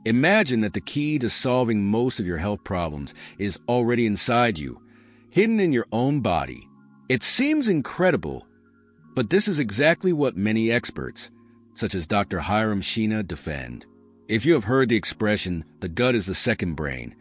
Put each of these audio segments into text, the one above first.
Imagine that the key to solving most of your health problems is already inside you, hidden in your own body. It seems incredible, but this is exactly what many experts, such as Dr. Shinya, defend. If you have heard the expression, the gut is the second brain,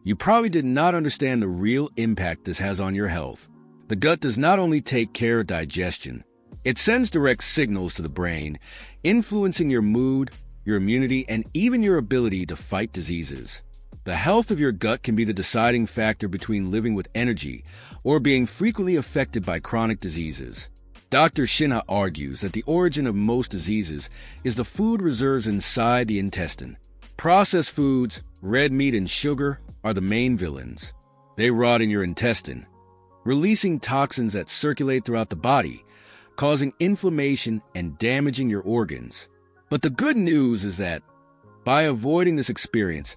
you probably did not understand the real impact this has on your health. The gut does not only take care of digestion, it sends direct signals to the brain, influencing your mood, your immunity, and even your ability to fight diseases. The health of your gut can be the deciding factor between living with energy or being frequently affected by chronic diseases. Dr. Shinya argues that the origin of most diseases is the food reserves inside the intestine. Processed foods, red meat, and sugar are the main villains. They rot in your intestine, releasing toxins that circulate throughout the body, causing inflammation and damaging your organs. But the good news is that by avoiding this experience,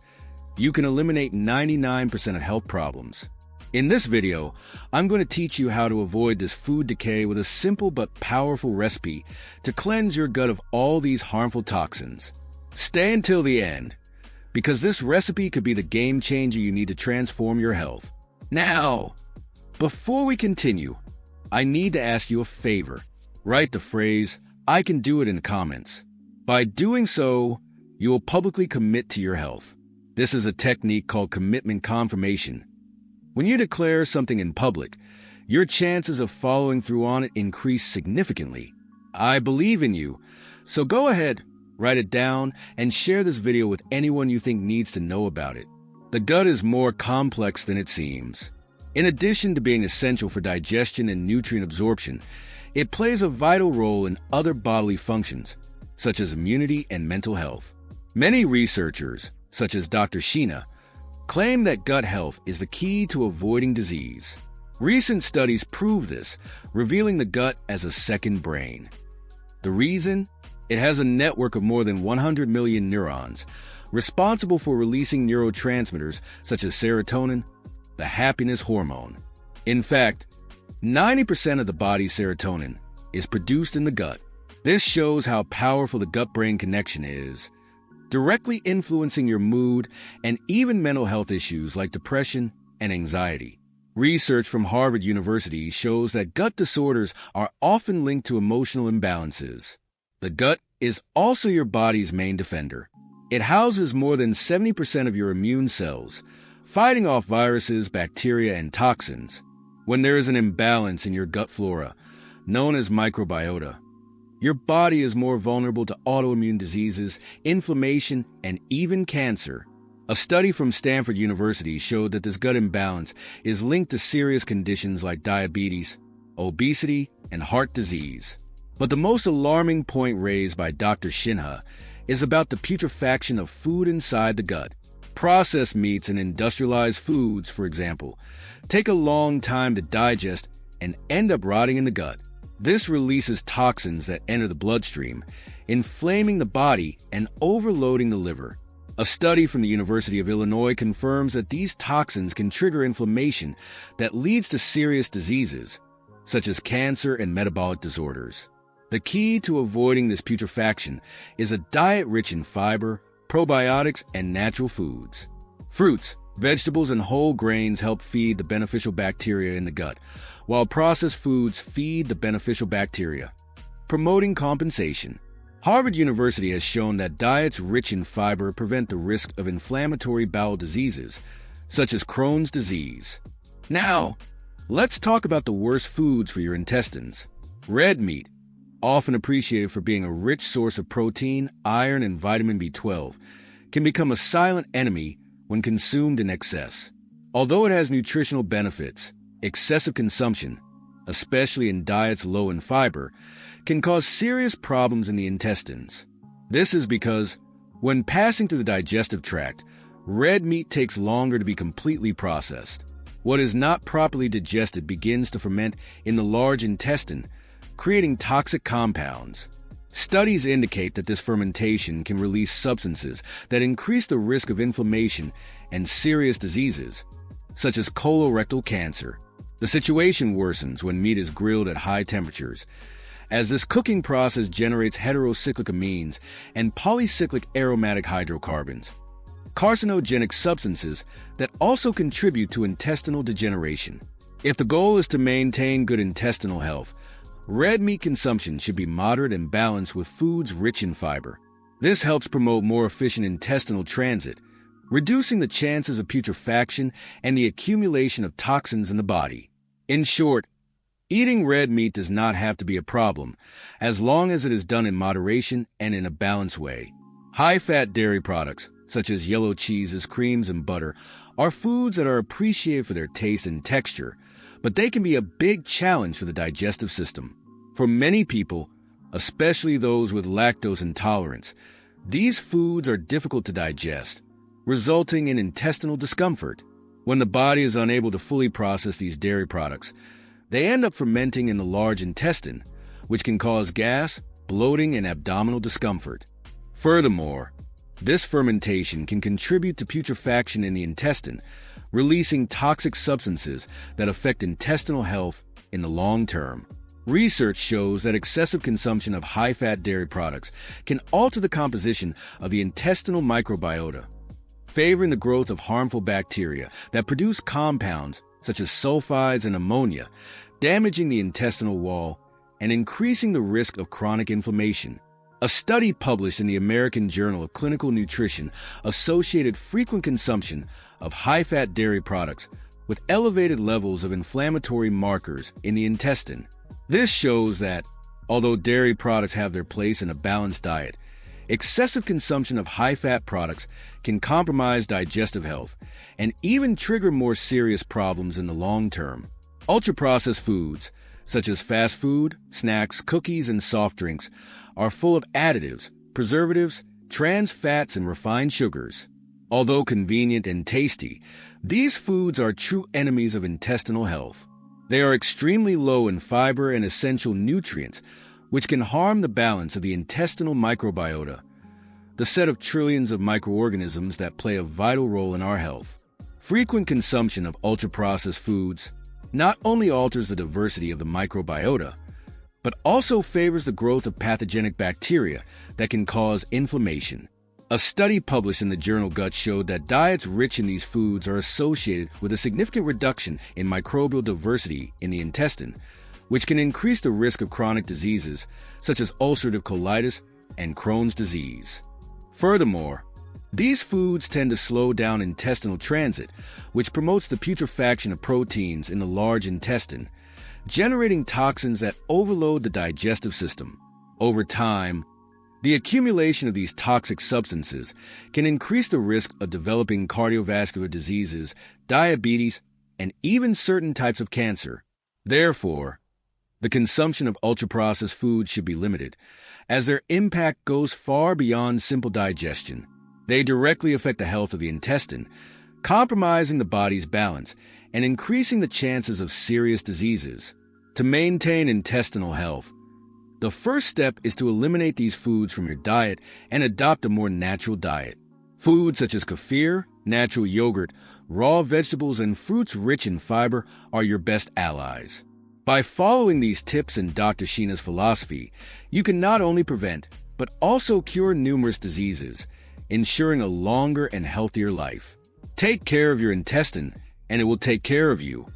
you can eliminate 99% of health problems. In this video, I'm going to teach you how to avoid this food decay with a simple but powerful recipe to cleanse your gut of all these harmful toxins. Stay until the end, because this recipe could be the game changer you need to transform your health. Now, before we continue, I need to ask you a favor. Write the phrase, "I can do it," in the comments. By doing so, you will publicly commit to your health. This is a technique called commitment confirmation. When you declare something in public, your chances of following through on it increase significantly. I believe in you, so go ahead, write it down, and share this video with anyone you think needs to know about it. The gut is more complex than it seems. In addition to being essential for digestion and nutrient absorption, it plays a vital role in other bodily functions, such as immunity and mental health. Many researchers, such as Dr. Shinya, claim that gut health is the key to avoiding disease. Recent studies prove this, revealing the gut as a second brain. The reason? It has a network of more than 100 million neurons, responsible for releasing neurotransmitters such as serotonin, the happiness hormone. In fact, 90% of the body's serotonin is produced in the gut. This shows how powerful the gut-brain connection is, directly influencing your mood and even mental health issues like depression and anxiety. Research from Harvard University shows that gut disorders are often linked to emotional imbalances. The gut is also your body's main defender. It houses more than 70% of your immune cells, fighting off viruses, bacteria, and toxins. When there is an imbalance in your gut flora, known as microbiota, your body is more vulnerable to autoimmune diseases, inflammation, and even cancer. A study from Stanford University showed that this gut imbalance is linked to serious conditions like diabetes, obesity, and heart disease. But the most alarming point raised by Dr. Shinya is about the putrefaction of food inside the gut. Processed meats and industrialized foods, for example, take a long time to digest and end up rotting in the gut. This releases toxins that enter the bloodstream, inflaming the body and overloading the liver. A study from the University of Illinois confirms that these toxins can trigger inflammation that leads to serious diseases, such as cancer and metabolic disorders. The key to avoiding this putrefaction is a diet rich in fiber, probiotics, and natural foods. Fruits, vegetables, and whole grains help feed the beneficial bacteria in the gut, while processed foods feed the beneficial bacteria, promoting compensation. Harvard University has shown that diets rich in fiber prevent the risk of inflammatory bowel diseases, such as Crohn's disease. Now, let's talk about the worst foods for your intestines. Red meat, often appreciated for being a rich source of protein, iron, and vitamin B12, can become a silent enemy when consumed in excess. Although it has nutritional benefits, excessive consumption, especially in diets low in fiber, can cause serious problems in the intestines. This is because, when passing through the digestive tract, red meat takes longer to be completely processed. What is not properly digested begins to ferment in the large intestine, creating toxic compounds. Studies indicate that this fermentation can release substances that increase the risk of inflammation and serious diseases, such as colorectal cancer. The situation worsens when meat is grilled at high temperatures, as this cooking process generates heterocyclic amines and polycyclic aromatic hydrocarbons, carcinogenic substances that also contribute to intestinal degeneration. If the goal is to maintain good intestinal health, red meat consumption should be moderate and balanced with foods rich in fiber. This helps promote more efficient intestinal transit, reducing the chances of putrefaction and the accumulation of toxins in the body. In short, eating red meat does not have to be a problem, as long as it is done in moderation and in a balanced way. High-fat dairy products, such as yellow cheeses, creams, and butter, are foods that are appreciated for their taste and texture, but they can be a big challenge for the digestive system. For many people, especially those with lactose intolerance, these foods are difficult to digest, resulting in intestinal discomfort. When the body is unable to fully process these dairy products, they end up fermenting in the large intestine, which can cause gas, bloating, and abdominal discomfort. Furthermore, this fermentation can contribute to putrefaction in the intestine, releasing toxic substances that affect intestinal health in the long term. Research shows that excessive consumption of high-fat dairy products can alter the composition of the intestinal microbiota, favoring the growth of harmful bacteria that produce compounds such as sulfides and ammonia, damaging the intestinal wall and increasing the risk of chronic inflammation. A study published in the American Journal of Clinical Nutrition associated frequent consumption of high-fat dairy products with elevated levels of inflammatory markers in the intestine. This shows that, although dairy products have their place in a balanced diet, excessive consumption of high-fat products can compromise digestive health and even trigger more serious problems in the long term. Ultra-processed foods, such as fast food, snacks, cookies, and soft drinks, are full of additives, preservatives, trans fats, and refined sugars. Although convenient and tasty, these foods are true enemies of intestinal health. They are extremely low in fiber and essential nutrients, which can harm the balance of the intestinal microbiota, the set of trillions of microorganisms that play a vital role in our health. Frequent consumption of ultra-processed foods not only alters the diversity of the microbiota, but also favors the growth of pathogenic bacteria that can cause inflammation. A study published in the journal Gut showed that diets rich in these foods are associated with a significant reduction in microbial diversity in the intestine, which can increase the risk of chronic diseases such as ulcerative colitis and Crohn's disease. Furthermore, these foods tend to slow down intestinal transit, which promotes the putrefaction of proteins in the large intestine, generating toxins that overload the digestive system. Over time, the accumulation of these toxic substances can increase the risk of developing cardiovascular diseases, diabetes, and even certain types of cancer. Therefore, the consumption of ultra-processed foods should be limited, as their impact goes far beyond simple digestion. They directly affect the health of the intestine, compromising the body's balance and increasing the chances of serious diseases. To maintain intestinal health, the first step is to eliminate these foods from your diet and adopt a more natural diet. Foods such as kefir, natural yogurt, raw vegetables, and fruits rich in fiber are your best allies. By following these tips and Dr. Shina's philosophy, you can not only prevent, but also cure numerous diseases, ensuring a longer and healthier life. Take care of your intestine, and it will take care of you.